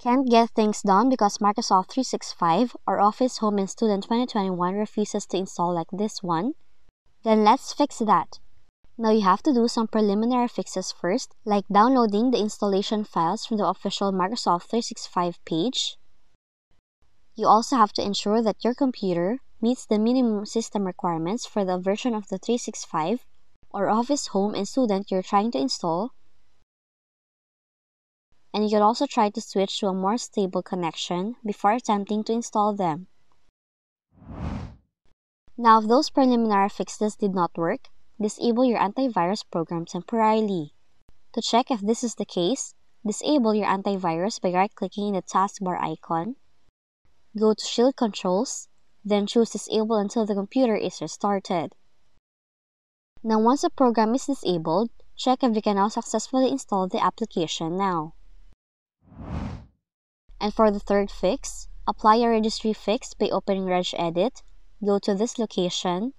Can't get things done because Microsoft 365 or Office Home and Student 2021 refuses to install like this one? Then let's fix that. Now you have to do some preliminary fixes first, like downloading the installation files from the official Microsoft 365 page. You also have to ensure that your computer meets the minimum system requirements for the version of the 365 or Office Home and Student you're trying to install. And you can also try to switch to a more stable connection before attempting to install them. Now, if those preliminary fixes did not work, disable your antivirus program temporarily. To check if this is the case, disable your antivirus by right-clicking in the taskbar icon. Go to Shield Controls, then choose Disable until the computer is restarted. Now, once the program is disabled, check if you can now successfully install the application now. And for the third fix, apply a registry fix by opening regedit, go to this location,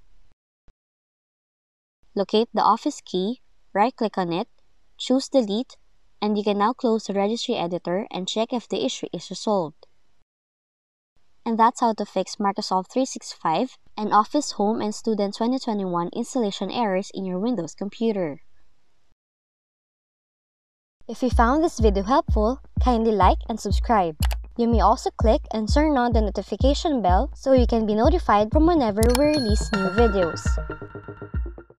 locate the Office key, right-click on it, choose Delete, and you can now close the registry editor and check if the issue is resolved. And that's how to fix Microsoft 365 and Office Home and Student 2021 installation errors in your Windows computer. If you found this video helpful, kindly like and subscribe. You may also click and turn on the notification bell so you can be notified from whenever we release new videos.